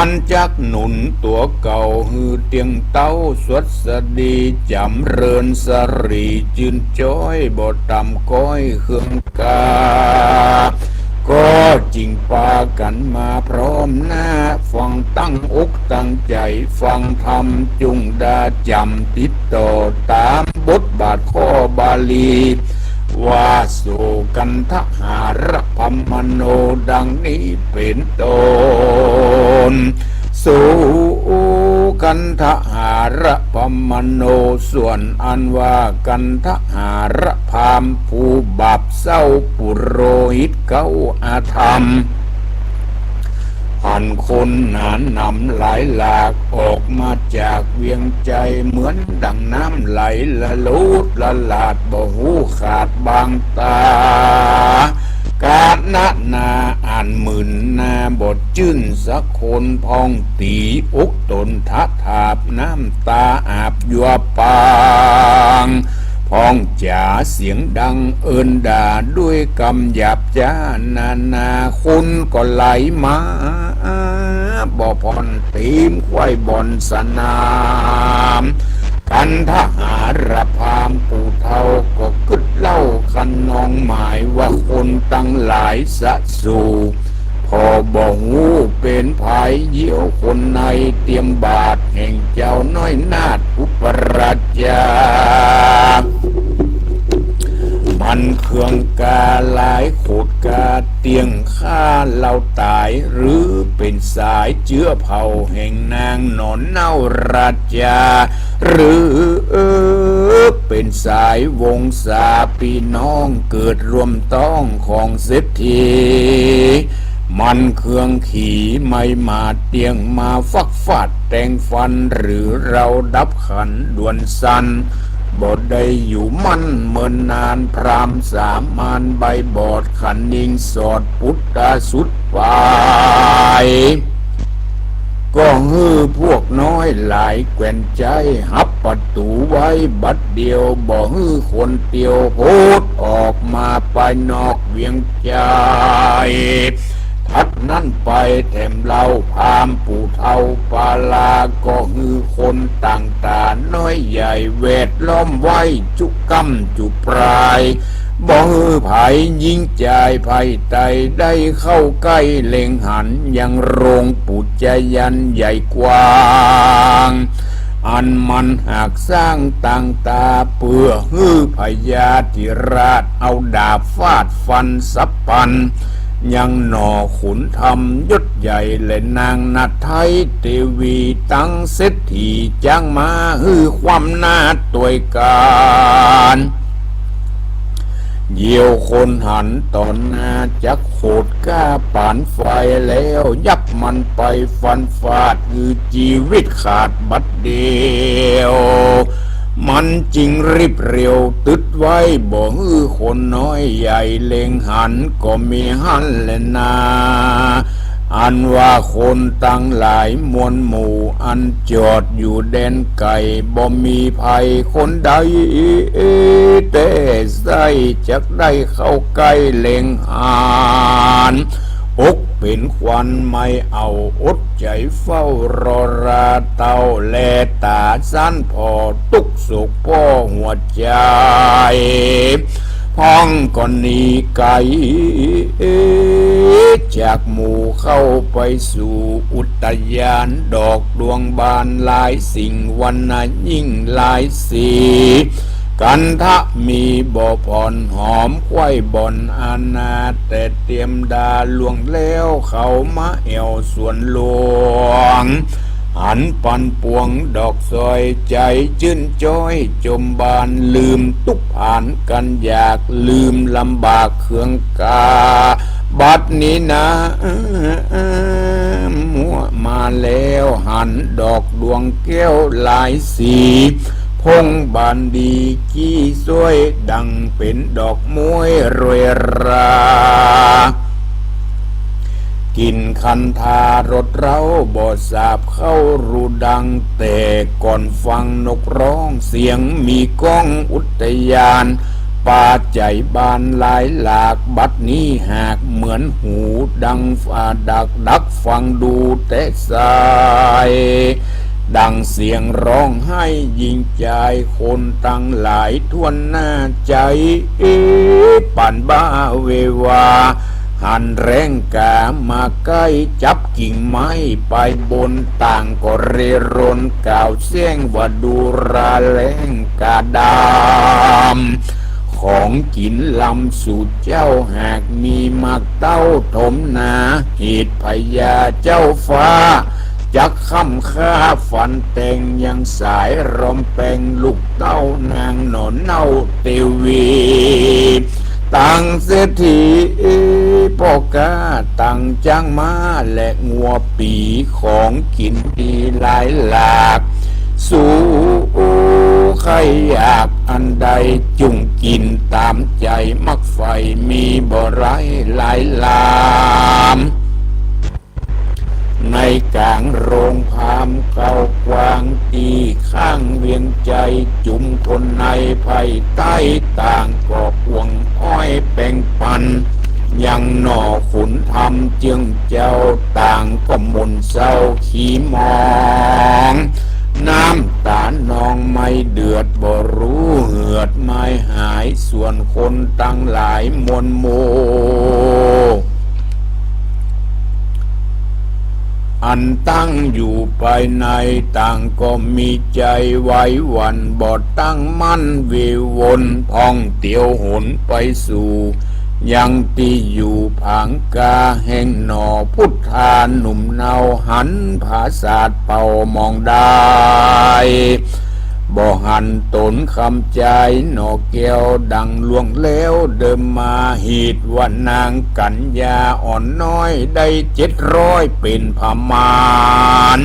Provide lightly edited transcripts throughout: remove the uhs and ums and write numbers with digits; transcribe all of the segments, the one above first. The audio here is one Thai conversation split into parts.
มันจักหนุนตัวเก่าฮือเตียงเต้าสวดสดีจำเริญสรีจืนจ้อยบ่ต่ำก้อยเครื่องกาก็จริงปากันมาพร้อมหน้าฟังตั้งอกตั้งใจฟังธรรมจุงดาจำติดต่อตามบทบาทข้อบาลีว่าสู่กันทหารพัมมโนดังนี้เป็นต้นสู่กันทหารพัมมโนส่วนอันว่ากันทหารพามผู้บาปเศร้าปุโรหิตเก้าอาธรรมพันคนหนานนำไหลหลากออกมาจากเวียงใจเหมือนดังน้ำไหลละลุดละลาดบ่หูขาดบางตากาดนาอ่านหมื่นนาบทจื้นสักคนพองตีอกตนทัดถาบน้ำตาอาบยัวปางพองจ๋าเสียงดังเอินด่าด้วยกำหยาบจ้านาคุณก็ไหลมาบ่พรตีมควายบอนสนามกันทหารพามปู่เท่าก็กึดเล่าคันนองหมายว่าคนตั้งหลายสะสู่พอบ่หูเป็นภายเยี่ยวคนในเตรียมบาทแห่งเจ้าน้อยนาถอุปราชามันเครื่องกาหลายโขดกาเตียงฆ่าเราตายหรือเป็นสายเชื้อเผ่าแห่งนางนอนเน่าราชาหรือเป็นสายวงศาพี่น้องเกิดรวมต้องของเศรษฐีมันเครื่องขี่ไม่มาเตียงมาฟักฟาดแต่งฟันหรือเราดับขันด่วนสันบทได้อยู่มั่นเมินนานพรามสามานใบบอดขันนิงสอดพุทธสุดไปก็ฮือพวกน้อยหลายแกว่นใจหับประตูไว้บัดเดียวบ่ฮือคนเตียวโพดออกมาไปนอกเวียงใจทัดนั่นไปแถมเราพามปู่เท่าปาลาก็ฮือคนต่างตาน้อยใหญ่เวทล้อมไว้จุกำจุปลายบ่ฮือไผยิงใจไผไตได้เข้าใกล้เล็งหันยังโรงปุจจยันใหญ่กว้างอันมันหากสร้างต่างตาเปื่อฮือพญาธิราชเอาดาบฟาดฟันสับปันยังหน่อขุนธรรมยศใหญ่และนางนาไทยเทวีตั้งเศรษฐีจ้างมาฮือความนาตวยการเยี่ยวคนหันตอนหน้าจักโขดก้าปานไฟแล้วยับมันไปฟันฟาดคือชีวิตขาดบัดเดียวมันจริงรีบเร็วตึดไว้บ่ฮือคนน้อยใหญ่เล็งหันก็มีหันและนาอันว่าคนตั้งหลายมวลหมู่อันจอดอยู่แดนไก่บ่มีภัยคนใดแต่ใส่จักได้เข้าใกล้เล็งหันอกเป็นควันไม่เอาอดใจเฝ้ารอราเต้าแลตาสั้นพอตุกสุกพ่อหัวใจพ้องก่อนนี้ไกลจากหมู่เข้าไปสู่อุทยานดอกดวงบานหลายสิ่งวันน่ะยิ่งหลายสีกันทะมีบ่อผ่อนหอมควายบ่อนอาณาแต่เตรียมดาลวงแล้วเขามาแอวสวนหลวงหันปันปวงดอกซอยใจจื้นจ้อยจมบานลืมทุกผ่านกันอยากลืมลำบากเคืองกาบัดนี้นะมัวมาแล้วหันดอกดวงแก้วหลายสีพงบานดีขี้สวยดังเป็นดอกมวยรวยรากินคันธารถเราบ่สาบเข้ารูดังแต่ก่อนฟังนกร้องเสียงมีก้องอุทยาน ปาใจบานหลายหลากบัดนี้หากเหมือนหูดังดักฟังดูแต่สายดังเสียงร้องไห้ยิงใจคนตั้งหลายทวนหน้าใจปั่นบ้าเววาหันแรงกามาใกล้จับกิ่งไม้ไปบนต่างก็เรรนกล่าวเสียงว่าดูราแรงกาดามของกินลำสู่เจ้าหากมีมักเต้าถมนาเหตุพญาเจ้าฟ้าจักค่ำค่าฝันแต่งยังสายรมแปงลูกเต้านางหนอนเน่าเตวีตั้งเศรษฐีพ่อกาตั้งจ้างมาและงัวปีของกินดีหลายหลากสู่ใครอยากอันใดจุงกินตามใจมักไฟมีบ่ไรหลายลามในกลางโรงพามเก่ากวางตีข้างเวียงใจจุมคนในภัยใต้ต่างก็พวงอ้อยแป่งปันยังหน่อขุนทำเจืองเจ้าต่างก็มนเศร้าขี้มองน้ำตาหนองไม่เดือดบ่รู้เหือดไม่หายส่วนคนตั้งหลายมนโมอันตั้งอยู่ภายในต่างก็มีใจไว้วันบ่ตั้งมั่นวิวนท่องเตียวหนไปสู่ยังตีอยู่ผางกาแห่งหนอพุทธาหนุ่มเนาหันภาษาเป่ามองได้บ่หันตนคำใจหนอแก้วดังล่วงแล้วเดิมมาหีดว่านางกัญญาอ่อนน้อยได้700เป็นพมาน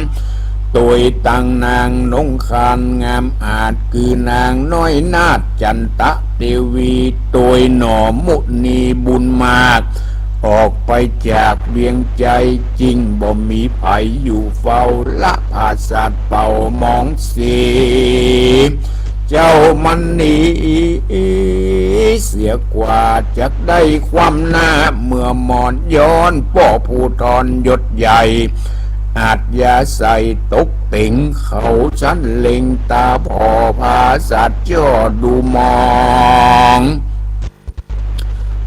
ตัวตั้งนางนงคานงามอาจคือนางน้อยนาฏจันตะเทวีตัวหนอมุนีบุญมากออกไปจากเวียงใจจริงบ่มีไผอยู่เฝ้าละภาษาเป่ามองสีเจ้ามันหนีเสียกว่าจะได้ความหน้าเมื่อมอนย้อนป่อผู้ทอนยศใหญ่อาจยาใส่ตกติ่งเขาฉันเล็งตาพอภาษาจ่อดูมอง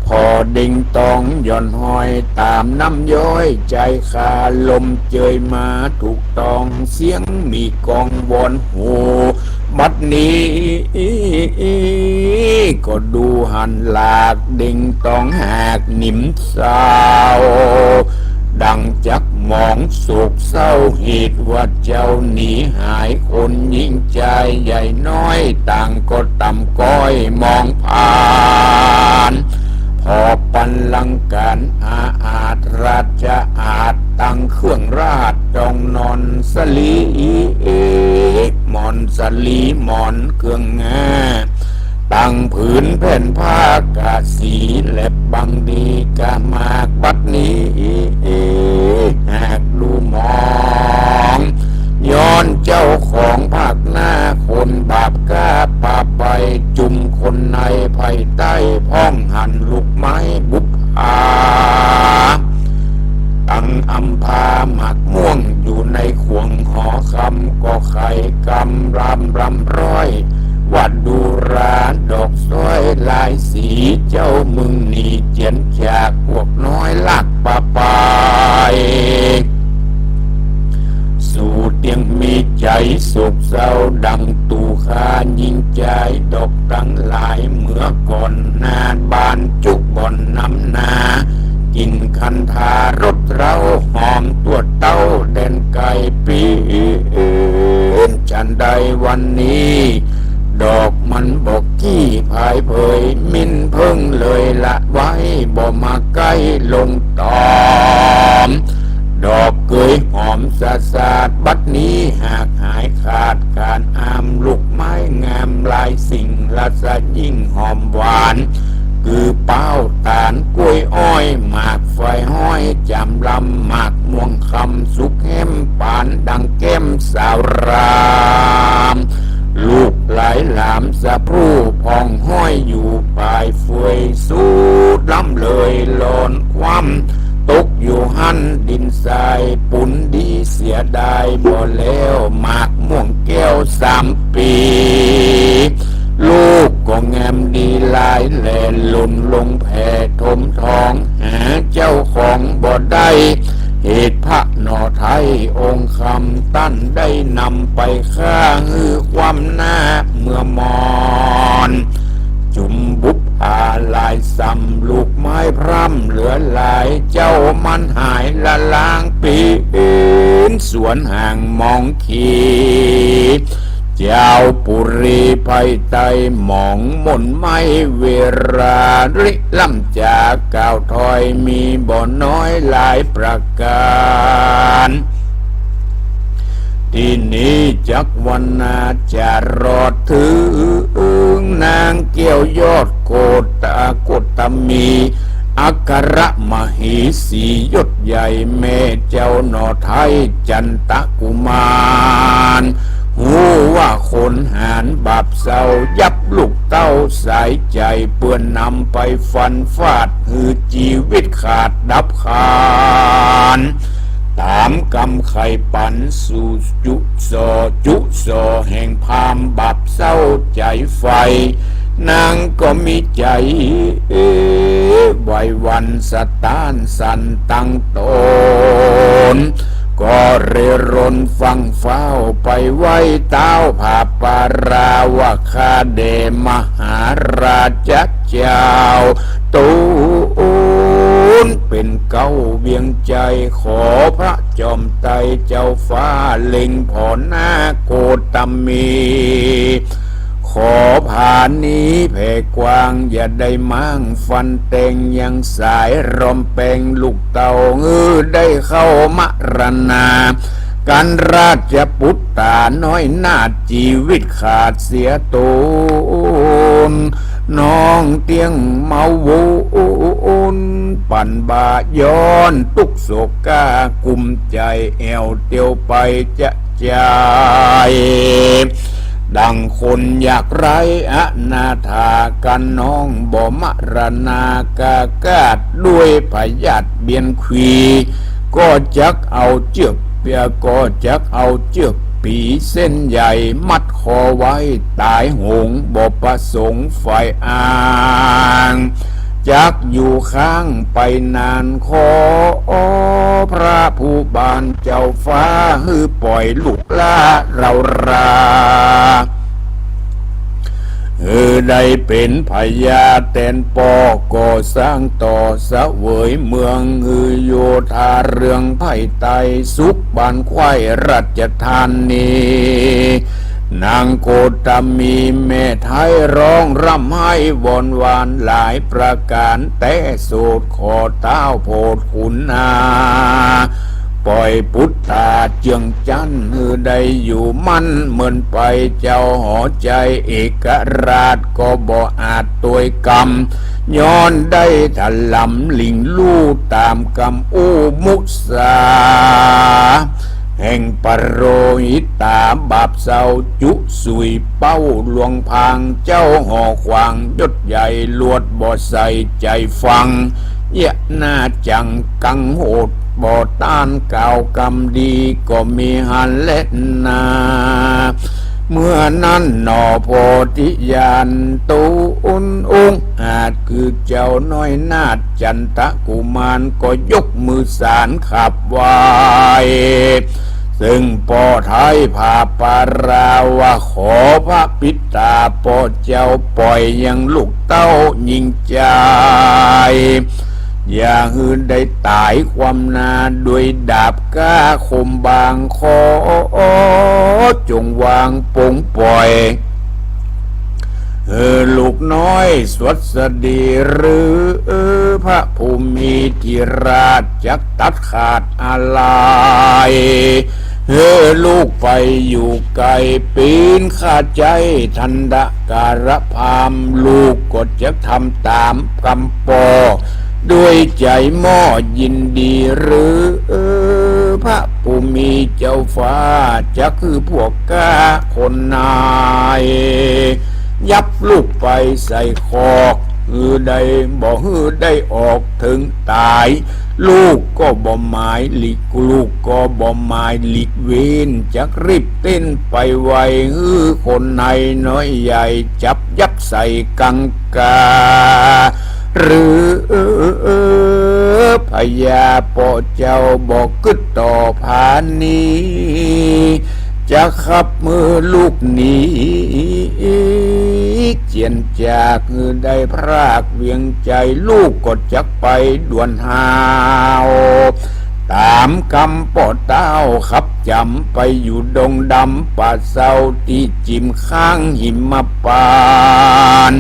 พอดิ่งตองย่อนห้อยตามน้ำย้อยใจขาลมเจยมาถูกตองเสียงมีกองวอนหูบัดนี้ก็ดูหันหลากดิ่งตองหากนิ่มสาวดังจักมองโศกเศร้าเหตุว่าเจ้าหนีหายคนยิ่งใจใหญ่น้อยต่างก็ต่ำก้อยมองผ่านพอปันลังการอาจราชอาจตั้งเครื่องราชจองนอนสลีมอนสลีมอนเครื่องงาตั้งผืนแผ่นผ้ากาสีและบังดีกามากบัดนี้หากดูมองย้อนเจ้าของภาคหน้าคนบาปกาปาไปจุมคนในภัยใต้พ้องหันลูกไม้บุปผาตั้งอำพาหมักม่วงอยู่ในขวงหอคำก็ไข่กำรำร้อยวัดดูราดอกสวยลายสีเจ้ามึงหนีเจียนจากพวกน้อยลักป่าไปสู่เตียงมีใจโศกเศร้าดังตูคายิงใจดอกตั้งหลายเมื่อก่อนนาบานจุกบ่อนน้ำนากินคันธารถเราหอมตัวเต้าเด่นไก่ปีฉันใดวันนี้ดอกมันบอกกี้พายเผยมินเพิ่งเลยละไว้บ่มาใกล้ลงตอมดอกเกยหอมสะสาดบัดนี้หากหายขาดการอามลูกไม้งามลายสิ่งละสะยิ่งหอมหวานคือเป้าตาลกล้วยอ้อยหมากไฟห้อยจำลำหมากม่วงคำสุกเข้มปานดังแก้มสาวรามลูกหล ายหลามสะพรูพองห้อยอยู่ปลายเฟยสูดล้ำเลยหลอนความตกอยู่หันดินทรายปุ่นดีเสียดายบ่แล้วหมากม่วงแก้ว3 ปีลูกก็งามดีหลายแหล่หล่นลงแผ่ถมทองหาเจ้าของบ่ได้เหตุพระนอไทยองค์คำตั้นได้นำไปฆ่าฮือความหน้าเมื่อมอนจุมบุปผาลายซ้ำลูกไม้พร่ำเหลือหลายเจ้ามันหายละลางปีนสวนห่างมองขีเจ้าปุรีภัยไตหมองมนไม่เวราริล่ำจากก่าวถอยมีบ่อน้อยหลายประการที่นี้จักวันนาจะรอดถึงนางเกี่ยวยอดโกตากตมีอัครมหิสียศใหญ่แม่เจ้าหนอไทยจันตะกุมารหูว่าคนหารบาปเศร้ายับลูกเต้าสายใจเปื้อนนำไปฟันฟาดหือชีวิตขาดดับขานตามกำไข่ปันสู่จุโซแห่งพามบาปเศร้าใจไฟนางก็มีใจไหววันสตานสันตั้งตนก็เรร่นฟังเฝ้าไปไว้เต้าผาปาราวะคาเดมหาราชเจ้าตูนเป็นเก้าเวียงใจขอพระจอมไตเจ้าฟ้าเล็งผอหน้าโกตมีขอผ่านนี้แผ่กว้างอย่าได้มั่งฟันเต็งยังสายรอมแปงลูกเต่าได้เข้ามรณาการราชปุตตาน้อยนาชีวิตขาดเสียตูนน้องเตียงเมาวูนปั่นบาย้อนตุกโศกากุมใจแอวเตียวไปจะใจดังคนอยากไร้อนาถากันน้องบ่มรณากากาดด้วยพยาธิเบียนขวีก็จักเอาเจือกเปียก็จักเอาเจือกปีเส้นใหญ่มัดคอไว้ตายหงบ่ประสงค์ไฟอ่างจักอยู่ข้างไปนานขอพระผู้บานเจ้าฟ้าฮือปล่อยลูกล่าเราราได้เป็นพญาแตนปอก่อสร้างต่อเสวยเมืองโยธาเรืองไผ่ไตสุขบานควายรัชธานีนางโกตมีแม่ไทยร้องร่ำให้วอนวานหลายประการแต่โสดขอเต้าโพดขุนนาปล่อยพุทธาเจียงจันได้อยู่มั่นเหมือนไปเจ้าหอใจเอกราชก็บ่อาจตัวกรรมย้อนได้ถลำลิงลู่ตามกรรมอู้มุสาแห่งปรโรหิตาบาปเศร้าจุสุยเป้าหลวงพางเจ้าห่อขวางยศใหญ่ลวดบ่ใส่ใจฟังเยะหน้าจังกังโหดบ่ต้านกล่าวกรรมดีก็มีหันเล่นนาเมื่อนั้นหนอโพธิญาณตูนองอาจคือเจ้าน้อยนาฏจันทกุมารก็ยกมือสารขับไหวซึ่งป่อไทยพาปาราวะขอพระปิตาป่อเจ้าปล่อยยังลูกเต้ายิงใจอย่าหืนได้ตายความนาด้วยดาบก้าคมบางคอจงวางปงปล่อยลูกน้อยสวัสดีหรือพระภูมิธิราชจักตัดขาดอะไรลูกไปอยู่ไกลปีนข้าใจทันดะการะพามลูกก็จะทำตามกำปอด้วยใจม่อยินดีหรือ พระผู้มีเจ้าฟ้าจะคือพวกกาคนนายยับลูกไปใส่คอกได้บ่ได้ออกถึงตายลูกก็บ่หมายหลีกลูกก็บ่หมายหลีกเว้นจักรีบเต้นไปไวคนในน้อยใหญ่จับยักใส่กังกาหรือพญาปอเจ้าบอกกึดต่อผานนี้จะขับมือลูกหนีเจียนจากได้พรากเวียงใจลูกก็จักไปด่วนหาวตามคำป่อเต้าขับจำไปอยู่ดงดำป่าเศร้าที่จิมข้างหิมปาน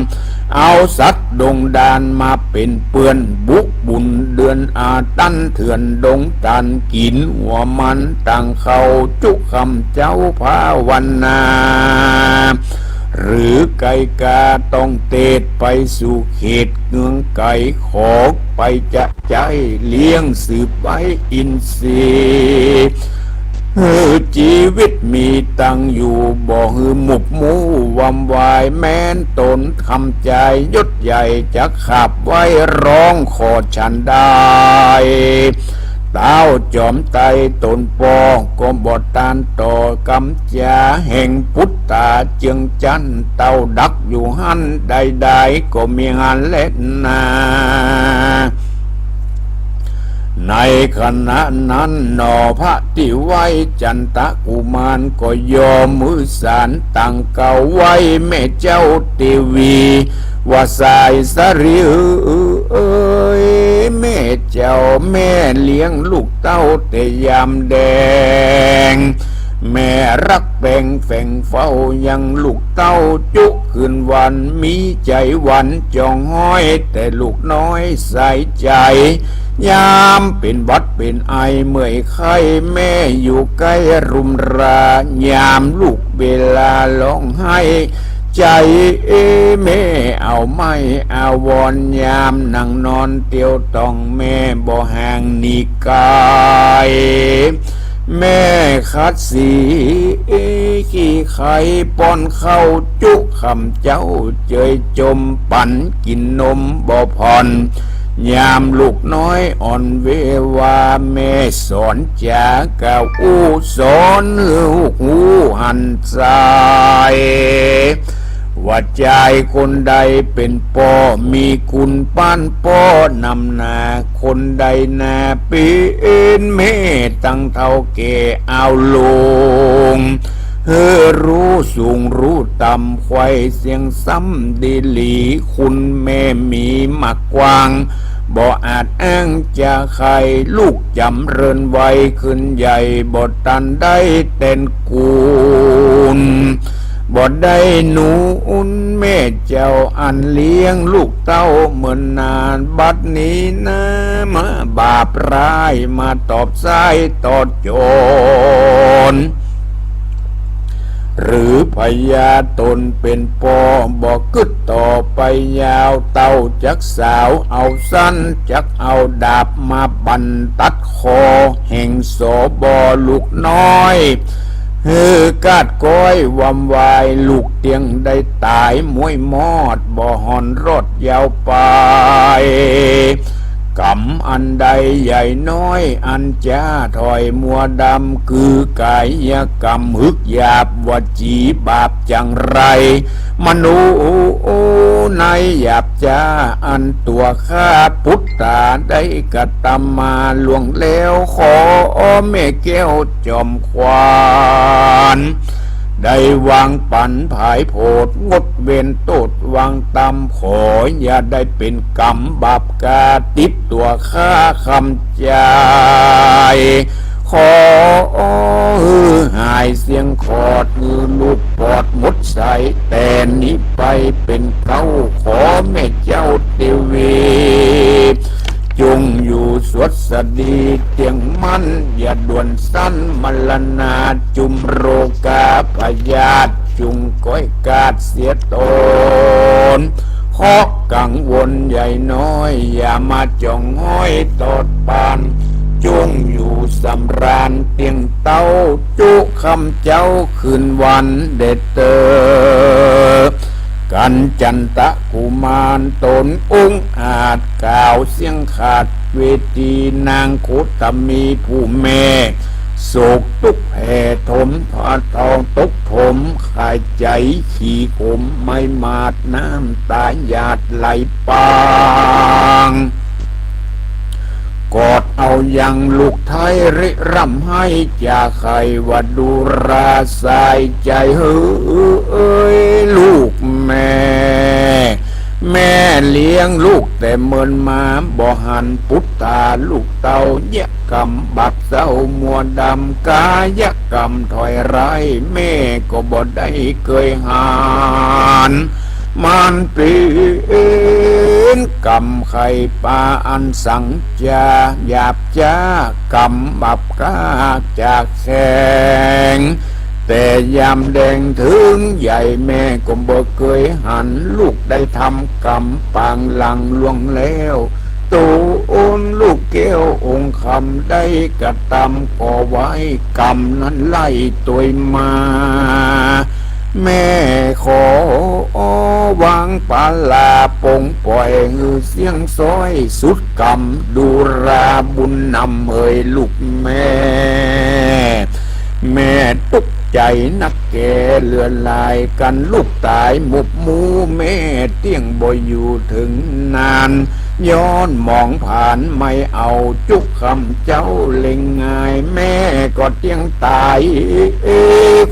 เอาสัตว์ดงดานมาเป็นเปื้อนบุกบุญเดือนอาตันเถื่อนดงตันกินหัวมันต่างเขาจุคำเจ้าภาวันนาหรือไก่กาต้องเตดไปสู่เขตเมืองไก่ขอกไปจะใจเลี้ยงสืบไว้อินทรีย์ชีวิตมีตังอยู่บ่หือหมุบมูวำวายแม้นตนคำใจยศใหญ่จะขับไว้ร้องขอฉันได้เต้าจอมไตตนปอก็บอดตานต่อกำจาแห่งพุทธาเจียงจันเต้าดักอยู่หันใดๆก็มีงานเล่นนาในขณะนั้นหนอพระที่ไว้จันตะกุมารก็ยอมมือสารตั้งเก่าไว้แม่เจ้าเทวีว่าสายสริเอ้ยแม่เจ้าแม่เลี้ยงลูกเต้าแต่ยามแดงแม่รักแบ่งแฝงเฝ้ายังลูกเต้าจุคืนวันมีใจหวันจองห้อยแต่ลูกน้อยใส่ใจยามเป็นวัดเป็นไอเมื่อยไข้แม่อยู่ใกล้รุมรายามลูกเวลาร้องไห้ใจแม่เอาไม่เอาวอนยามนั่งนอนเตียวต้องแม่บ่ห่างนิกายแม่คัดสีขี้ไข่ป้อนเข้าจุคำเจ้าเจยจมปั่นกินนมบ่ผ่อนยามลูกน้อยอ่อนเววาแม่สอนจาก่าวอู้สอนหูหันสายว่าใจคนใดเป็นป่อมีคุณป้านป่อนำหน้าคนใดนาเป็นแม่ตั้งเท่าแก่เอาลงรู้สูงรู้ต่ำควายเสียงซ้ำดีหลีคุณแม่มีหมักกวางบ่อาจอ้างจะใครลูกจำเริญไวขึ้นใหญ่บ่ตันได้เต้นกูลบ่ได้หนูอุ่นแม่เจ้าอันเลี้ยงลูกเต้าเหมือนนานบัดนี้นะมาบาปร้ายมาตอบสายตอดโจรหรือพญาตนเป็นปอบอกกึดต่อไปยาวเต้าจักสาวเอาสั้นจักเอาดาบมาบันตัดคอแห่งโสบลูกน้อยกาดก้อยวำวายลูกเตียงได้ตายมวยมอดบ่หอนรถยาวไปกรรมอันใดใหญ่น้อยอันจ้าถอยมัวดำคือกายกรรมหึกหยาบวจีบาปจังไรมนุในหยาบจ้าอันตัวข้าพุทธาได้กระทำมาล่วงแล้วขอแม่แก้วจอมควานได้วางปันผายโพดงดเว้นโตดวางตำขออย่าได้เป็นกรรมบาปกาติดตัวข้าคำใจขอหายเสียงขอดลูกปอดมดใสแต่นี้ไปเป็นเก้าขอแม่เจ้าเทวีจงอยู่สวดสดีเตียงมันอย่าด่วนสั้นมลนาจุมโรกาพยาธิจุงก้อยกาดเสียตนขอกังวลใหญ่น้อยอย่ามาจ้องห้อยตอดปาน จงอยู่สำราญเตียงเต้าจุคำเจ้าคืนวันเด็ดเตอกันจันตะกุมารตนองค์อาจกล่าวเสียงขาดเวทีนางโคตมีผู้แม่โศกตุกแห่ถมผ้าทองตกถมขายใจขี่ขมไม่มาดน้ำตาหยาดไหลปางกอดเอายังลูกไทยริร่ำให้จะใครว่าดูราสายใจเฮ้ยลูกแม่เลี้ยงลูกแต่เมินมาบ่หันพุทธาลูกเต่าแยกกำบักเศร้ามัวดำกายกรรมถอยไรแม่ก็บ่ได้เคยหานมันเป็นกรรมไข่ปลาอันสังจาหยาบจ้ากรรมบับกาจากแสงแต่ยามแดงถึงใหญ่แม่ก็บ่เคยหันลูกได้ทำกรรมปางหลังล่วงแล้วตูโอนลูกแก้วองค์คำได้กระทำก่อไว้กรรมนั้นไล่ตัวมาแม่ขอวางปาลาปงปล่อยฮือเสียงซอยสุดกรรมดูราบุญนำเอ่ยลูกแม่ตกใจนักแก่เลือนลายกันลูกตายหมุบมูแม่เตี้ยงบ่อยู่ถึงนานย้อนมองผ่านไม่เอาจุกคำเจ้าเล็งง่ายแม่ก็เตี้ยงตาย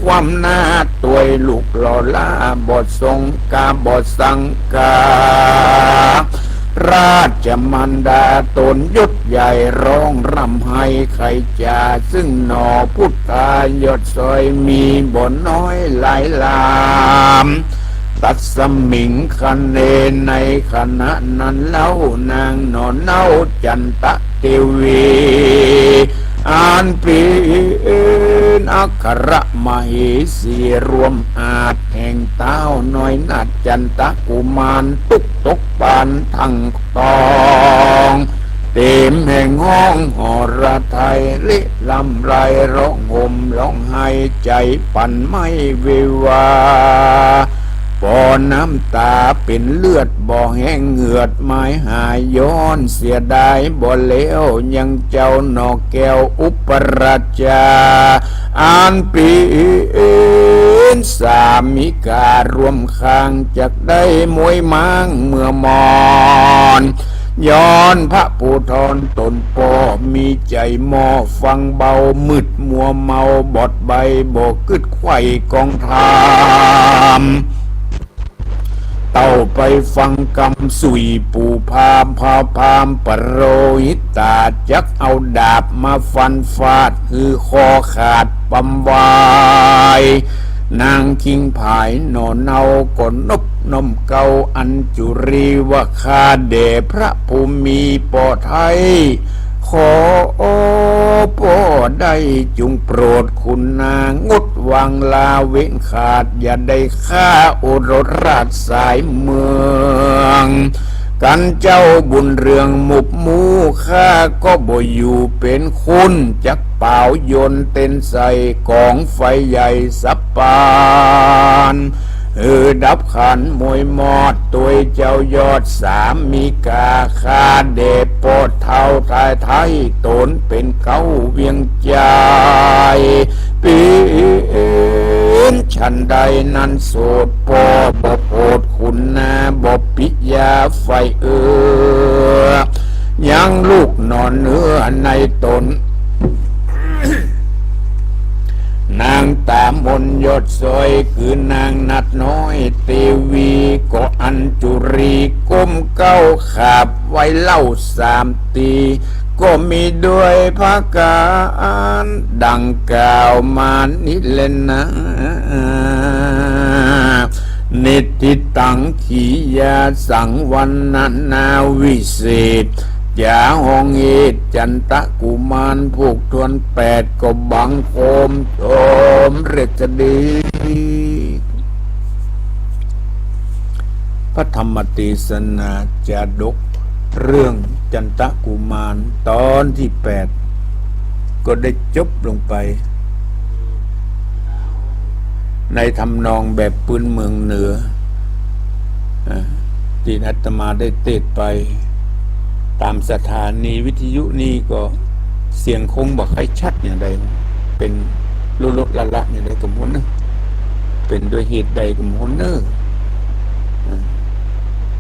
ความหน้าตัวลูกหล่อล่าบททรงกาบทสังการาชมันดาตนยศใหญ่ร้องรำให้ใครจ่าซึ่งหนอพุทธายศซอยมีบ่นน้อยหลายลามตัดสมิงคันเนในขณะนั้นเล่านางนอนเน่าจันตะเทวีอ่านปีนอัครมเหสีรวมอาจแห่งเต้าน้อยนัดจันตะกุมารตุกตกปานทั้งตองเต็มแห่งห้องหอระไทยลิลำไรร้องห่มร้องไห้ใจปั่นไม่เววาบ่อน้ำตาเป็นเลือดบ่อแห้งเหงือดไม้หายย้อนเสียดายบ่เลวยังเจ้านอกแก้วอุปราชาอ่านปีนสามิการวมข้างจากได้มวยมังเมื่อมอนย้อนพระผู้ทรตนปอมีใจมอฟังเบามืดมัวเมาบอดใบบ่กึดไข่กองทามเต่าไปฟังกำสุยปูพามพามปรโรหิตาจักเอาดาบมาฟันฟาดคือคอขาดปั๊มวายนางคิงผายหนอนเนาก่อนนบนมเกาอัญจุรีว่าคาเดพระภูมิปอไทยขอพ่อได้จุงโปรดคุณนางงดวางลาเว้นขาดอย่าได้ฆ่าโอรสราชสายเมืองกันเจ้าบุญเรืองหมุบมูข้าก็บ่อยู่เป็นคุณจักเป่าโยนเต้นใส่กองไฟใหญ่สับปานดับขันมวยมอดตัวเจ้ายอดสามีกาคาเดชโปดเท่าทายไทยตนเป็นเขาเวียงใจปีนฉันใดนั้นโสดปอบโปดคุณนาบปิยาไฟยังลูกนอนเนื้อในตนนางตามนยศซอยคือนางนัดน้อยเตวีก็อัญจุรีก้มเก้าขาบไว้เล่า3 ตีก็มีด้วยพระการดังกล่าวมานิเลนนะนิติตังขียาสังวันนาวิเศษยาห้องเอจันตะกุมารผูกทวน8ก็บังโคมโทมเรจดีพระธรรมเทศนาจาดกเรื่องจันตะกุมารตอนที่ ก็ได้จบลงไปในทำนองแบบปืนเมืองเหนือที่อาตมาได้เทศไปตามสถานีวิทยุนี่ก็เสียงคงบอกให้ชัดอย่างใดเป็นลุลละละอย่างใดกับมุนเนอเป็นด้วยเหตุใดกับมุนเนอ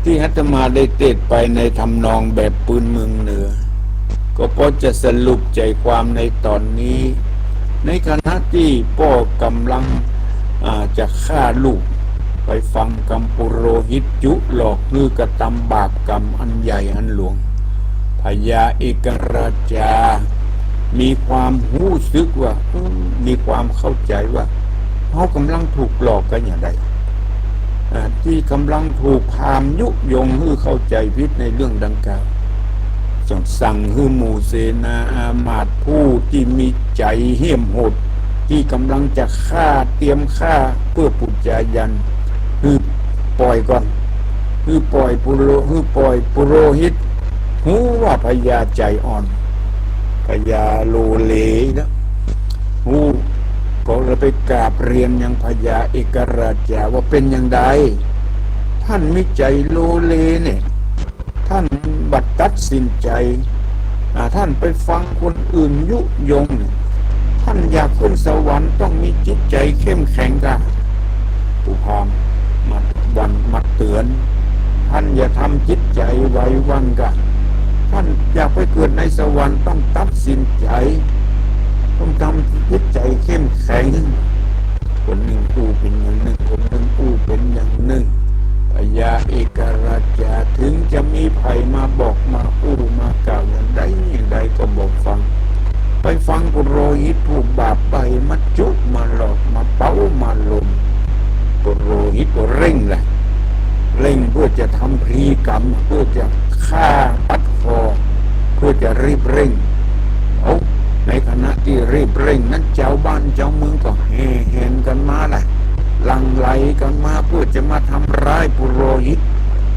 ที่อาตมาได้เทศไปในทำนองแบบปืนเมืองเหนือก็พอจะสรุปใจความในตอนนี้ในขณะที่พ่อกำลังจะฆ่าลูกไปฟังกรรมปุโรหิตยุหลอกลือกระทำบาปกรรมอันใหญ่อันหลวงพญาเอกราชามีความรู้สึกว่ามีความเข้าใจว่าเขากำลังถูกหลอกกันอย่างไรที่กำลังถูกพามยุยงให้เข้าใจผิดในเรื่องดังกล่าวสั่งให้หมู่เสนาอามาตย์ผู้ที่มีใจเหี้ยมโหดที่กำลังจะฆ่าเตรียมฆ่าเพื่อปุจจายันคือปล่อยก่อนคือปล่อยปุโรหิตหูว่าพญาใจอ่อนพญาโลเลนะหูก็เลยไปกราบเรียนยังพญาเอกราชาว่าเป็นอย่างใดท่านมิใจโลเลเนี่ยท่านบัดตัดสินใจท่านไปฟังคนอื่นยุยงท่านอยากขึ้นสวรรค์ต้องมีจิตใจเข้มแข็งกะผู้พามมาเตือนท่านอย่าทำจิตใจไว้วันกะท่านอยากไปเกิดในสวรรค์ต้องตัดสินใจต้องทำจิตใจเข้มแข็งคนหนึ่งอู้เป็นอย่างหนึ่งคนหนึ่งอู้เป็นอย่างหนึ่งพญาเอกราชาถึงจะมีภัยมาบอกมาอู้มากล่าวอย่างใดก็บอกฟังไปฟังปุโรหิตผู้บาปไปมาจุบมาหลอกมาเป้ามาลมปุโรหิตก็เร่งเพื่อจะทำพรีกรรมเพื่อจะฆ่าปัดคอเพื่อจะรีบเร่งในขณะที่รีบเร่งนั้นเจ้าบ้านเจ้าเมืองก็แห่งกันมาแหละหลั่งไหลกันมาเพื่อจะมาทำร้ายปุโรหิต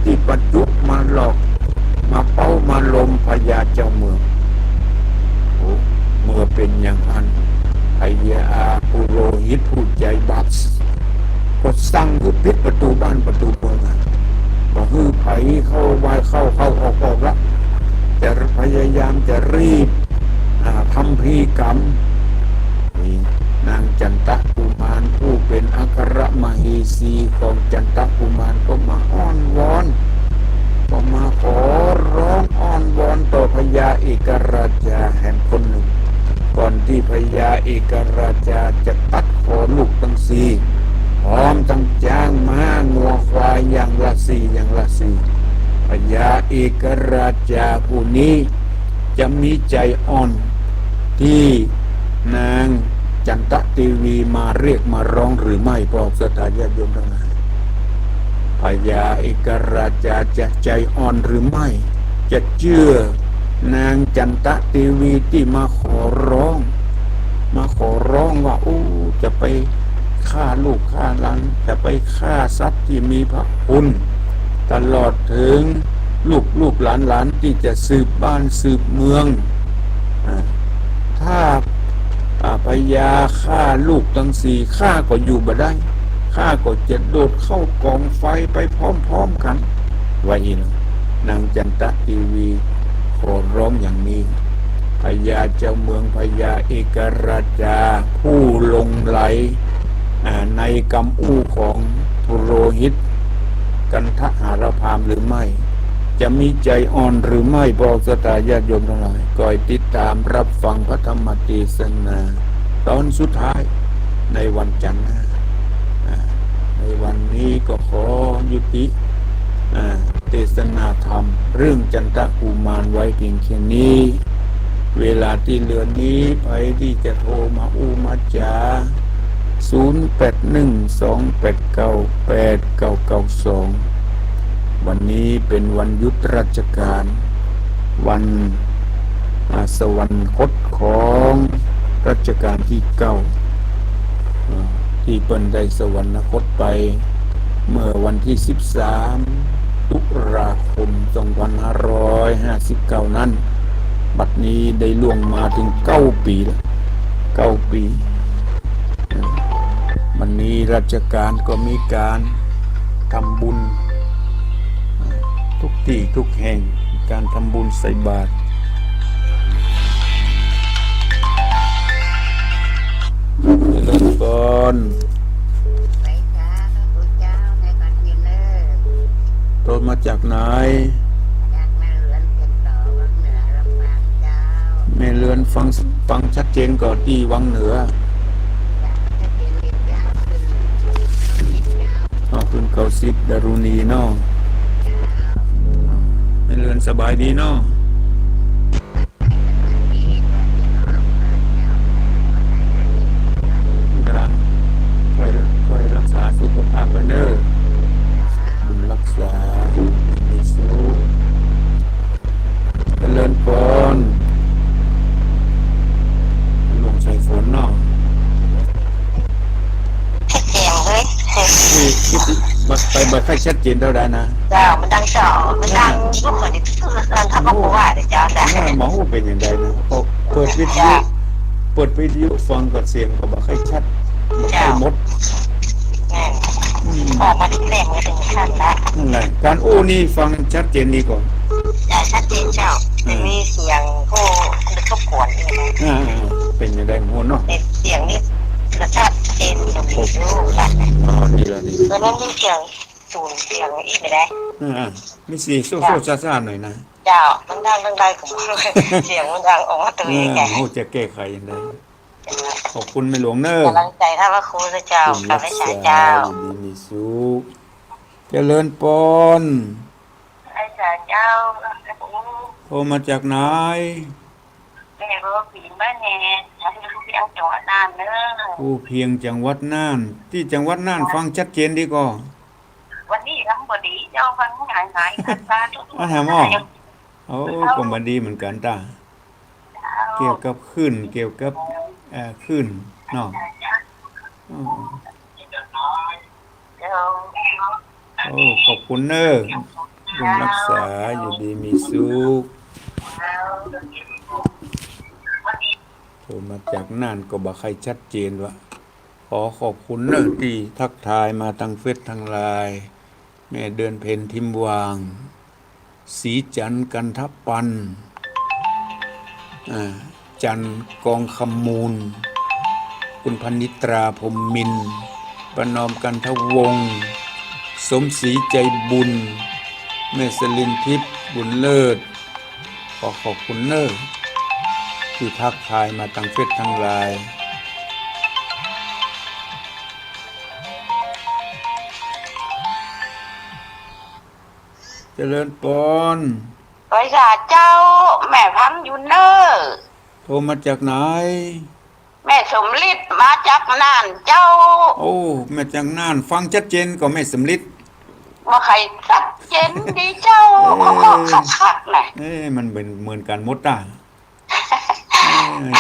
ที่ปัจจุมาหลอกมาเป้ามาลมพญาเจ้าเมืองเมื่อเป็นอย่างนั้นพญาปุโรหิตผู้ใจบาปก็สั่งคือปิดประตูบ้านประตูเมืองก็คือไผเข้าออกแล้วแต่พยายามจะรีบทำพิธีกรรมนางจันทกุมารผู้เป็นอัครมเหสีของจันทกุมารก็มาอ้อนวอนก็มาขอร้องอ้อนวอนต่อพญาเอกราชาแห่งคนหนึ่งก่อนที่พญาเอกราชาจะตัดคอลูกทั้งสี่พร้อมทั้งจ้างม้างัวควายอย่างละสี่พญาเอกราชาผู้นี้จะมีใจอ่อนที่นางจันททีวีมาเรียกมาร้องหรือไม่พอสถานญาติโยมทั้งหลายพญาเอกราชาจะใจอ่อนหรือไม่จะเชื่อนางจันททีวีที่มาขอร้องว่าจะไปฆ่าลูกฆ่าหลานจะไปฆ่าทรัพย์ที่มีพระคุณตลอดถึงลูกหลานที่จะสืบบ้านสืบเมืองถ้าพญาฆ่าลูกทั้งสี่ฆ่าก็อยู่บ่ได้ฆ่าก็จะโดดเข้ากองไฟไปพร้อมกันว่าอีกนางจันททีวีขอร้องอย่างนี้พญาเจ้าเมืองพญาเอกราชาผู้ลงไหลในกำอู้ของปุโรหิตกันทหารพามหรือไม่จะมีใจอ่อนหรือไม่บอกสถานญาติโยมทั้งหลายก็ติดตามรับฟังพระธรรมเทศนาตอนสุดท้ายในวันจันทร์ในวันนี้ก็ขอยุติเทศนาธรรมเรื่องจันทกุมารไว้เพียงแค่นี้เวลาที่เหลือนี้ไปที่จะโทรมามาจา0812898992วันนี้เป็นวันหยุดราชการวันสวรรคตของรัชกาลที่9ที่เปิ้นได้สวรรคตไปเมื่อวันที่13ตุลาคม2559นั้น บัดนี้ได้ล่วงมาถึง9 ปีแล้ว9 ปีวันนี้ราชการก็มีการทำบุญทุกที่ทุกแห่งการทำบุญใส่บาตรเจริญพรไปจ้าพระพุทธเจ้าในการเรียนเลิศโตมาจากไหนจากแม่เรือนเป็นต่อวังเหนือลำปางเจ้าแม่เรือนฟังชัดเจนก่อนที่วังเหนือจากจะเป็นเรียนยาวขึ้นเจ้าขึ้น90ดารุณีเนาะแม่เรือนสบายดีเนาะค่อยรักษาสุขภาพกันเด้อบุญรักษามีสุขเจริญพรลงใส่ฝนเนาะเสียงเฮ้ยนี่คิดบัดไฟชัดเจนเท่าใดนะเจ้ามันดังเจ้ามันดังลูกคนที่นั่นทำมาว่าเดี๋ยวเจ้าได้หมอเป็นยังไงนะพอเปิดวิทยุฟังกับเสียงก็บ่ค่อยชัดบ่ค่อยหมดออกมาที่แรกมันถึงขั้นละนั่นแหละการนี่ฟังชัดเจนดีก่อนชัดเจนเจ้ามีเสียงผู้รบกวนนี่นะเป็นยังไงหัวเนาะเสียงนี่กระชัดเจนอย่างนี้รู้ละดีละดีตอนนั้นมีเสียงศูนย์เสียงอีกไม่ได้มีสีโซ่ซ่าหน่อยนะเจ้ามันดังได้ผมเสียงมันดังออกมาตัวเองไงโหจะแก้ไขยังไงขอบคุณแม่หลวงเนอร์กำลังใจถ้าว่าครูเจ้ากับแม่ชายเจ้าดีมีสุขเจริญปนไอ้ชายเจ้าโทรมาจากไหนแม่รู้ผีบ้านแน่ฉันรู้เพียงจังหวัดน่านเนอะผู้เพียงจังหวัดน่านที่จังหวัดน่านฟังชัดเจนดีก่อวันนี้ทั้งบดีเจ้าฟังง่ายๆตาทุกคนหมอก็บดีเหมือนกันตาเกี่ยวกับขึ้นเกี่ยวกับขึ้นเนาะขอบคุณเนอร์บุญรักษาอยู่ดีมีสุขโทรมาจากน่านก็บ่ใครชัดเจนวะขอบคุณเนอร์ที่ทักทายมาทางเฟซทางไลน์แม่เดือนเพ็ญทิมวางสีจันกันทปันจันกองคำมูลคุณพนิตราพรหมมินประนอมกันทวงศ์สมศรีใจบุญแม่สลินทิพย์บุญเลิศขอบคุณเนอร์ที่ทักทายมาทางเฟซทางไลน์เจริญปนไปสาเจ้าแม่พังอยู่เนอร์โทรมาจากไหนแม่สมฤทธิ์มาจากน่านเจ้าโอ้แม่จากน่านฟังชัดเจนก็แม่สมฤทธิ์ว่าใครชัดเจนดีเจ้าคักๆน่ะมันเป็นเหมือนกันหมดอ่ะ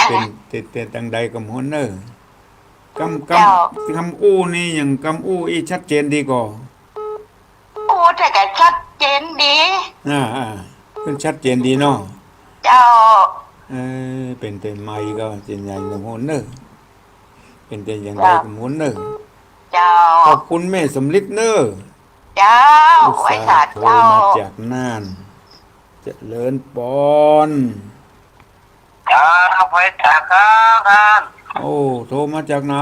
เป็นเตตังใดกับหัวเนอร์คำอู้นี่อย่างคำอู้อีชัดเจนดีกว่าแต่ก็ชัดเจนดีเป็นชัดเจนดีเนาะเจ้าเป็นแต่ไม่ก็เจนใหญ่กับหัวเนอร์เป็นแต่อย่างไรกับหัวเนอร์เจ้าขอบคุณแม่สมฤทธิ์เนอร์เจ้าไว้สาเจ้ามาจากน่านเจริญปนจ้าไปจากกันโอ้โทรมาจากไหน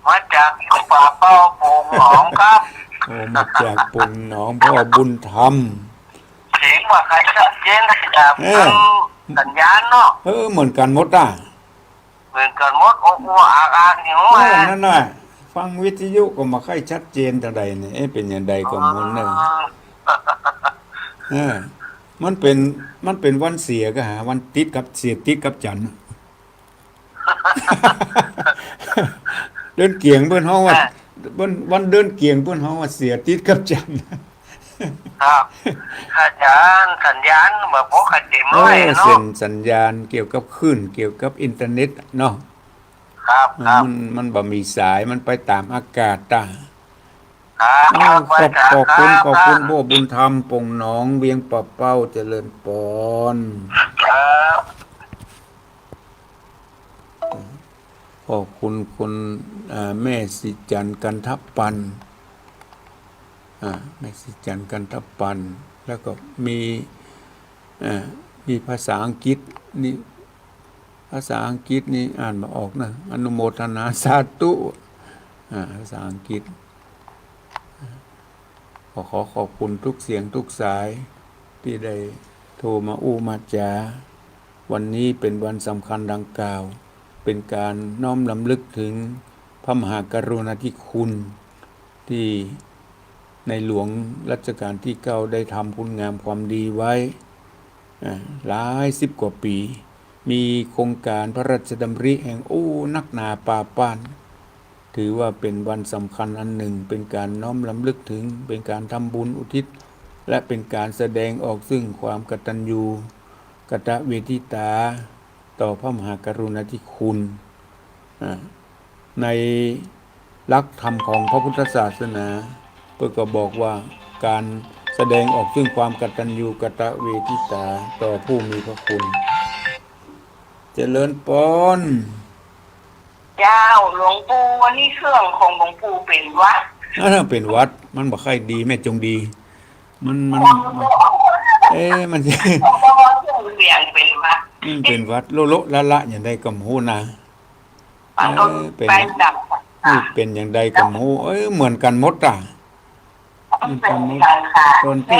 มาจากป่าเป้าปูหนองครับโอ้มาจากปุ่นหนองพ่อบุญธรรมเสียงว่าใครชัดเจนจากสัญญาณเนาะเหมือนกันหมดเหมือนกันหมดโอ้โหอาหิวนั่นน่ะฟังวิทยุก็มาค่อยชัดเจนเท่าใดนี่เป็นอย่างใดก็มันเนอะมันเป็นวันเสียก็หาวันติดกับเสียติดกับจันทร์เดินเกี่ยงเพิ่นเฮาว่าวันเดินเกี่ยงเพิ่นเฮาว่าเสียติดกับจันทร์ครับอาจารย์สัญญาณบ่พอเข้าใจมั้ยเนาะเส้นสัญญาณเกี่ยวกับคลื่นเกี่ยวกับอินเทอร์เน็ตเนาะครับมันบ่มีสายมันไปตามอากาศ ครับ ขอบคุณพ่อบุญธรรมปงหนองเวียงป่าเป้าเจริญปอนครับขอบคุณคุณแม่สิจันกันทปันแม่สิจันกันทปันแล้วก็มีภาษาอังกฤษนี่ภาษาอังกฤษนี่อ่านมาออกนะอนุโมทนาสาธุภาษาอังกฤษขอขอบคุณทุกเสียงทุกสายที่ได้โทรมาอู้มาจาวันนี้เป็นวันสำคัญดังกล่าวเป็นการน้อมรำลึกถึงพระมหากรุณาธิคุณที่ในหลวงรัชกาลที่9ได้ทำคุณงามความดีไว้หลายสิบกว่าปีมีโครงการพระราชดำริแห่งนักนาป่าป้านถือว่าเป็นวันสำคัญอันหนึ่งเป็นการน้อมรำลึกถึงเป็นการทำบุญอุทิศและเป็นการแสดงออกซึ่งความกตัญญูกตเวทิตาต่อพระมหากรุณาธิคุณในหลักธรรมของพระพุทธศาสนาเพื่อก็บอกว่าการแสดงออกซึ่งความกตัญญูกตเวทิตาต่อผู้มีพระคุณเจริญปอนเจ้าหลวงปู่วันนี้เครื่องของหลวงปู่เป็นวัดเป็นวัดมันบ่ค่อยดีแม่จงดีมันมันเสียงเป็นวัดเป็นวัดโลละอย่างใดก็ฮู้นะเป็นเป็นอย่างใดก็ฮู้เหมือนกันหมดอ่ะเป็นกันค่ะใน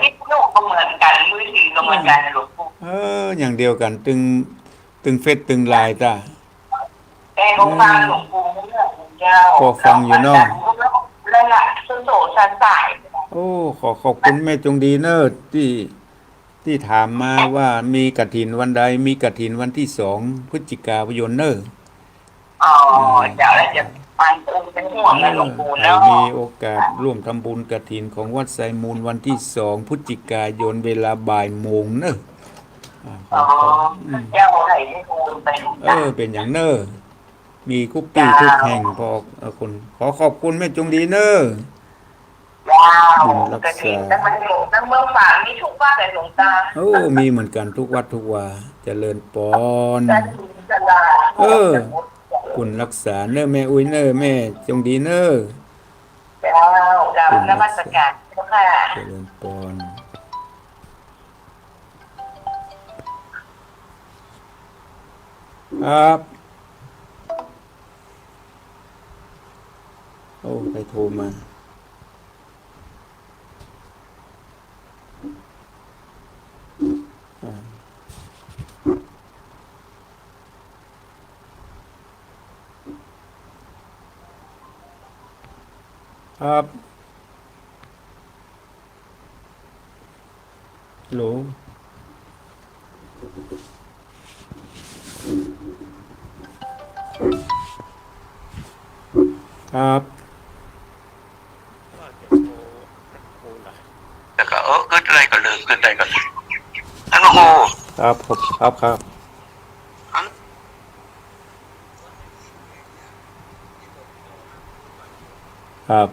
วิทยุก็เหมือนกันมือถือก็เหมือนกันหลวงปู่อย่างเดียวกันตึงเฟซตึงไลน์จ้ะแต่ก็ฟังหลวงปู่เมื่อเจ้าก็ฟังอยู่เนาะแล้วล่ะสุโสชันสายขอบคุณแม่จงดีเนอะที่ถามมาว่ามีกฐินวันใดมีกฐินวันที่2 พฤศจิกายนเนอะเดี๋ยวแล้วจะฟังเป็นห่วงนะหลวงปู่เนาะมีโอกาสร่วมทำบุญกฐินของวัดไซมูลวันที่2 พฤศจิกายนเวลาบ่ายโมงเนอะเจ้าไหนได้โอนไปเป็นอย่างเนอะมีคุปปี้ทุกแห่งพอคนขอบคุณแม่จงดีเนอะกฐินแต่มันอยู่ทั้งเมืองฝางมีทุกวัดแต่หลวงตามีเหมือนกันทุกวัดทุกวาเจริญปอนคุณรักษาเนอะแม่อุ้ยเนอะแม่จงดีเนอะเจ้านมัสการเจ้าค่ะเจริญปอนครับใครโทรมาครับโหลครับแล้วก็เกิดอะไรก็เลิกเกิดอะไรก็ท่านโอ้ครับครับ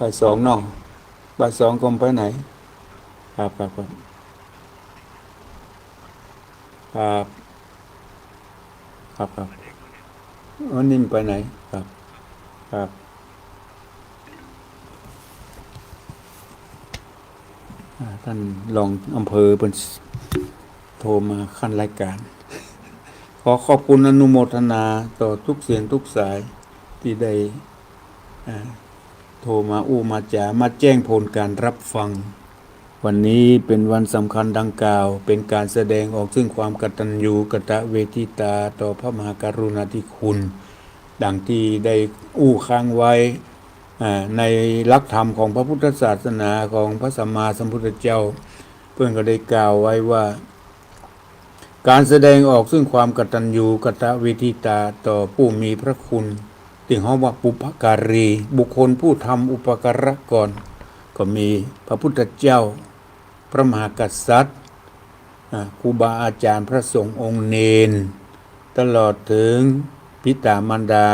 บ่าย2น้องบ่าย2กรมไปไหนครับวันนี้ไปไหนครับท่านรองอำเภอเป็นโทรมาขั้นรายการขอบคุณอนุโมทนาต่อทุกเสียงทุกสายที่ได้โทรมามาจามาแจ้งผลการรับฟังวันนี้เป็นวันสำคัญดังกล่าวเป็นการแสดงออกซึ่งความกตัญญูกตเวทิตาต่อพระมหากรุณาธิคุณดังที่ได้ค้างไว้ในหลักธรรมของพระพุทธศาสนาของพระสัมมาสัมพุทธเจ้าเพื่อนก็ได้กล่าวไว้ว่าการแสดงออกซึ่งความกตัญญูกตเวทิตาต่อผู้มีพระคุณที่เรียกว่าปุพการีบุคคลผู้ทำอุปการะก่อนก็มีพระพุทธเจ้าพระมหากษัตริย์ครูบาอาจารย์พระสงฆ์องค์เนน ตลอดถึงปิตามารดา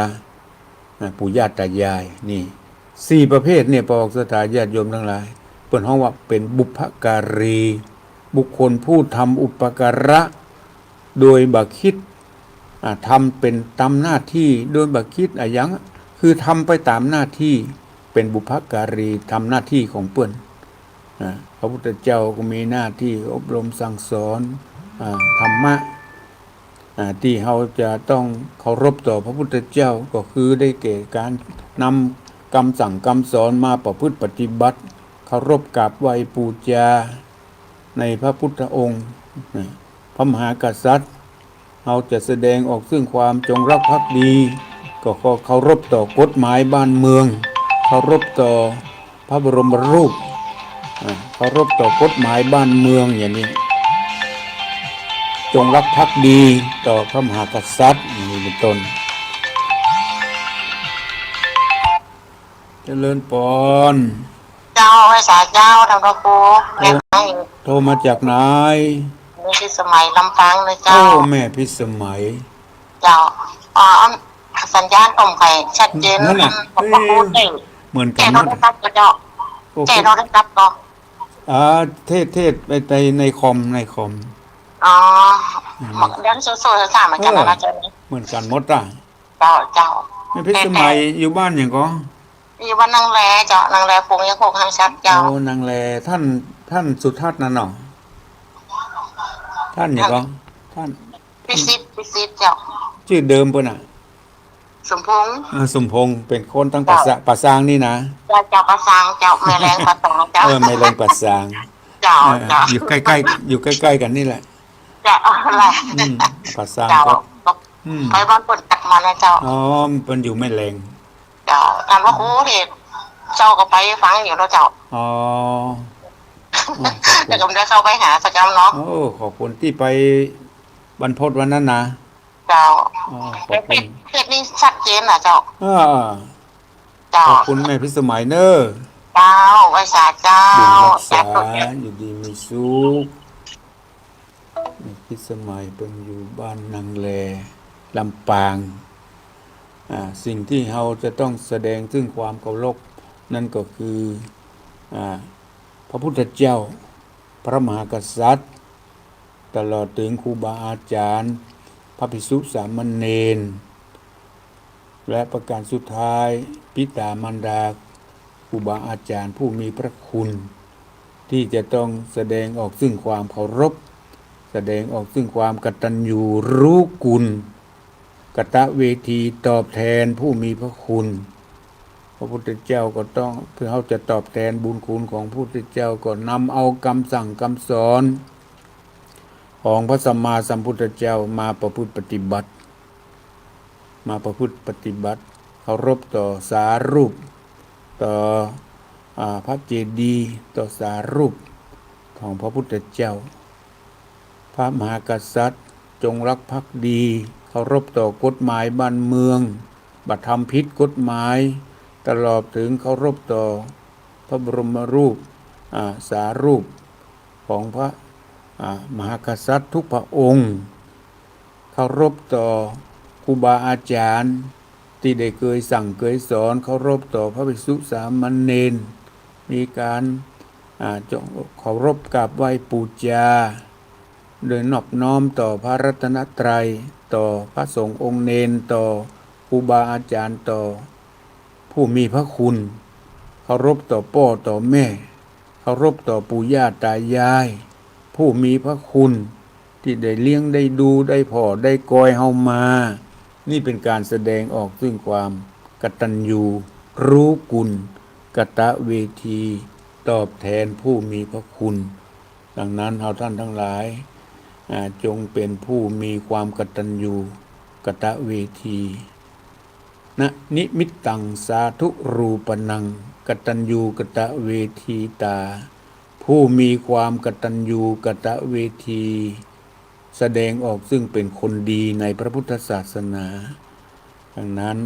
ปู่ย่าตายายนี่4ประเภทเนี่ยปอกสถาญาติโยมทั้งหลายเปิ้นฮ้องว่าเป็นบุพการีบุคคลผู้ทำอุปการะโดยบักคิดทำเป็นตามหน้าที่โดยบักคิดอย่างคือทำไปตามหน้าที่เป็นบุพการีทำหน้าที่ของเปิ้นพระพุทธเจ้าก็มีหน้าที่อบรมสั่งสอนธรรมะที่เราจะต้องเคารพต่อพระพุทธเจ้าก็คือได้แก่การนำคำสั่งคำสอนมาประพฤติปฏิบัติเคารพกราบไหว้บูชาในพระพุทธองค์พระมหากษัตริย์เราจะแสดงออกซึ่งความจงรักภักดีก็เคารพต่อกฎหมายบ้านเมืองเคารพต่อพระบรมรูปเคารพต่อกฎหมายบ้านเมืองอย่างนี้จงรักภักดีต่อพระมหากษัตริย์นี่เป็นต้นเจริญพรเจ้าไอ้สาเจ้าทำกระปูแม่ไม้โทรมาจากไหนนี่คือสมัยลำพังเลยเจ้าโอ้แม่พิสมัยเจ้าสัญญาณตรงไข่ชัดเจนนั่นแหละเหมือนกันเราได้รับก็เจ้าเราได้รับก็เทศไปในคอมอ๋อเรื่องโซสามเหมือนกันนะเจ้าเหมือนกันหมดเจ้าแม่พิสมัยอยู่บ้านอย่างก็อยู่บ้านนางแลเจ้านางแลปงยังคงทางชัดเจ้าโอ้นางแลท่านสุทัศน์นั่นเนาะท่านอย่างก็ท่านพิสิทธิ์เจ้าชื่อเดิมเพิ่นสมพงษ์สมพงษ์เป็นคนตั้งป่าซางนี่นะเจ้าป่าซางเจ้าแม่แรงป่าซางเจ้าแม่แรงป่าซางเจ้าอยู่ใกล้ๆกันนี่แหละเจ้าอะไรป่าซางก็ไปบ้านเปิดตักมานะเจ้าอ๋อมันอยู่แม่แรงเจ้าถามว่าโอ้เด็กเจ้าก็ไปฟังอยู่แล้วเจ้าอ๋อแต่ก็ได้เข้าไปหาสักครั้งเนาะโอ้ขอบคุณที่ไปบรรพตวันนั้นนะเจ้าเพศนี้ชัดเจนนะเจ้าขอบคุณแม่พิสมัยเนอเจ้าไว้สาเจ้ารักษาอยู่ดีมีสุขแม่พิสมัยเป็นอยู่บ้านนางแลลำปางสิ่งที่เราจะต้องแสดงซึ่งความเคารพนั่นก็คือพระพุทธเจ้าพระมหากษัตริย์ตลอดถึงครูบาอาจารย์พระภิกษุสามเณรและประการสุดท้ายปิตามารดาครูบาอาจารย์ผู้มีพระคุณที่จะต้องแสดงออกซึ่งความเคารพแสดงออกซึ่งความกตัญญูรู้คุณกตเวทีตอบแทนผู้มีพระคุณพระพุทธเจ้าก็ต้องเพื่อเขาจะตอบแทนบุญคุณของพระพุทธเจ้าก็นำเอาคำสั่งคำสอนของพระสัมมาสัมพุทธเจ้ามาประพฤติปฏิบัติเคารพต่อสารูปต่อพระเจดีย์ต่อสารูปของพระพุทธเจ้าพระมหากษัตริย์จงรักภักดีเคารพต่อกฎหมายบ้านเมืองบัตรทำผิดกฎหมายตลอดถึงเคารพต่อพระบรมรูปสารูปของพระมหากษัตริย์ทุกพระองค์เคารพต่อครูบาอาจารย์ที่ได้เคยสั่งเคยสอนเคารพต่อพระภิกษุสามเณรมีการเคารพกราบไหว้บูชาโดยนอบน้อมต่อพระรัตนตรัยต่อพระสงฆ์องค์เณรต่อครูบาอาจารย์ต่อผู้มีพระคุณเคารพต่อพ่อต่อแม่เคารพต่อปู่ย่าตายายผู้มีพระคุณที่ได้เลี้ยงได้ดูได้พ่อได้กอยเฮามานี่เป็นการแสดงออกซึ่งความกตัญญูรู้คุณกตเวทีตอบแทนผู้มีพระคุณดังนั้นเราท่านทั้งหลายจงเป็นผู้มีความกตัญญูกตเวทีนะนิมิตตังสาธุรูปนังกตัญญูกตเวทีตาผู้มีความกตัญญูกตเวทีแสดงออกซึ่งเป็นคนดีในพระพุทธศาสนาดังนั้น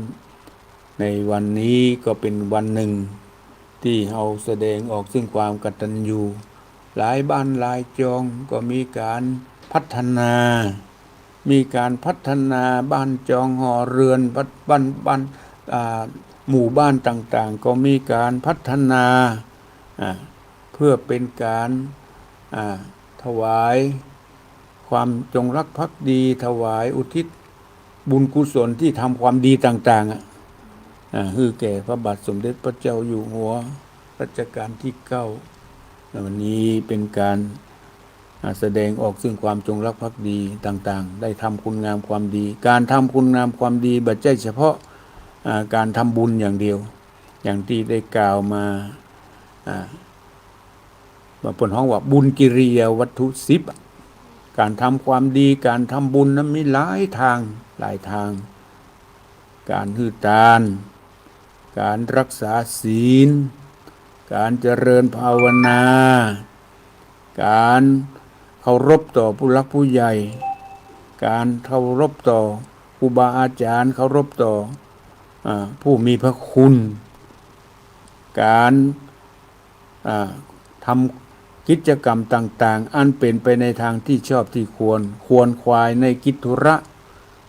ในวันนี้ก็เป็นวันหนึ่งที่เราแสดงออกซึ่งความกตัญญูหลายบ้านหลายจองก็มีการพัฒนา มีการพัฒนาบ้านจองหอเรือนบ้านหมู่บ้านต่างๆก็มีการพัฒนาเพื่อเป็นการถวายความจงรักภักดีถวายอุทิศบุญกุศลที่ทำความดีต่างๆคือแก่พระบาทสมเด็จพระเจ้าอยู่หัวรัชกาลที่9วันนี้เป็นการแสดงออกซึ่งความจงรักภักดีต่างๆได้ทำคุณงามความดีการทำคุณงามความดีบัดใจเฉพาะการทำบุญอย่างเดียวอย่างที่ได้กล่าวมาผลห้องว่าบุญกิริยาวัตถุ10การทำความดีการทำบุญนั้นมีหลายทางการหือทานการรักษาศีลการเจริญภาวนาการเคารพต่อผู้หลักผู้ใหญ่การเคารพต่อครูบาอาจารย์เคารพต่อผู้มีพระคุณการทำกิจกรรมต่างๆอันเป็นไปในทางที่ชอบที่ควรควายในกิจธุระ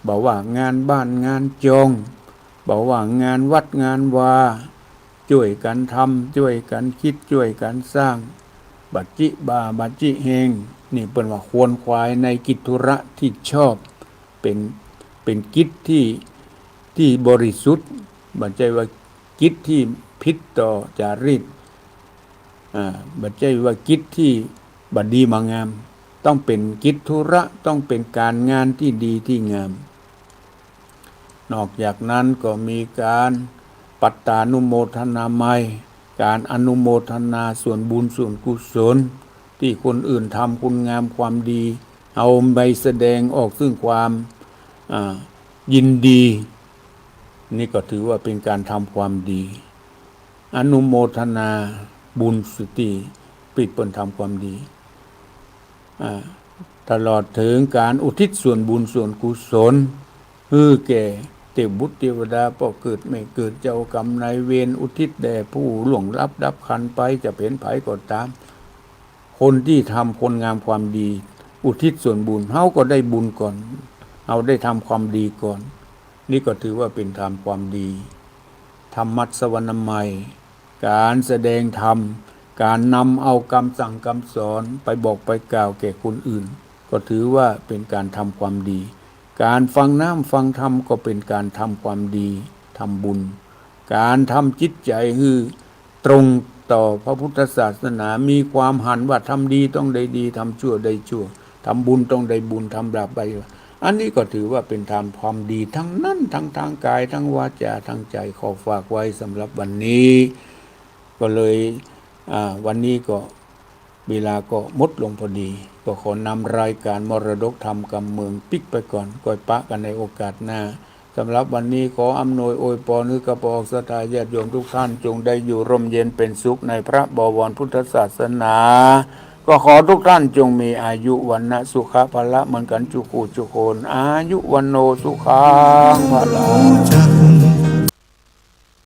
บอกว่างานบ้านงานจองบอกว่างานวัดงานวาช่วยกันทำช่วยกันคิดช่วยกันสร้างบัจจิบาบัจจิเฮงนี่เป็นว่าควายในกิจธุระที่ชอบเป็นกิจที่บริสุทธิ์บัจใจว่ากิจที่ผิดต่อจารีตบัจใจว่ากิจที่บดีมางามต้องเป็นกิจธุระต้องเป็นการงานที่ดีที่งามนอกจากนั้นก็มีการปัตตานุโมทนาไมยการอนุโมทนาส่วนบุญส่วนกุศลที่คนอื่นทำคุณงามความดีเอาไปแสดงออกซึ่งความยินดีนี่ก็ถือว่าเป็นการทำความดีอนุโมทนาบุญสุติปิดเปิ้นทำความดีตลอดถึงการอุทิศส่วนบุญส่วนกุศลแก่เทพบุตรเทวดาพ่อเกิดไม่เกิดเจ้ากรรมนายเวรอุทิศแด่ผู้ล่วงลับดับขันไปจะเป็นไผก็ตามคนที่ทำคนงามความดีอุทิศส่วนบุญเฮาก็ได้บุญก่อนเอาได้ทำความดีก่อนนี่ก็ถือว่าเป็นทำความดีธรรมัสวรรณมัยการแสดงธรรมการนำเอาคำสั่งคำสอนไปบอกไปกล่าวแก่คนอื่นก็ถือว่าเป็นการทำความดีการฟังน้ำฟังธรรมก็เป็นการทำความดีทำบุญการทำจิตใจคือตรงต่อพระพุทธศาสนามีความหันว่าทำดีต้องได้ดีทำชั่วได้ชั่วทำบุญต้องได้บุญทำบาปไปอันนี้ก็ถือว่าเป็นทำความดีทั้งนั้นทั้งทางกายทั้งวาจาทั้งใจขอฝากไว้สำหรับวันนี้ก็เลยวันนี้ก็เวลาก็หมดลงพอดีก็ขอนำรายการมรดกธรรมกำเมืองปิกไปก่อนก่อยปะกันในโอกาสหน้าสำหรับวันนี้ขออำนวยอวยพรให้กระปอกสถาญาติโยมทุกท่านจงได้อยู่ร่มเย็นเป็นสุขในพระบวรพุทธศาสนาก็ขอทุกท่านจงมีอายุวันนะสุขภละเหมือนกันจุโคนอายุวันโนสุขังภะลัง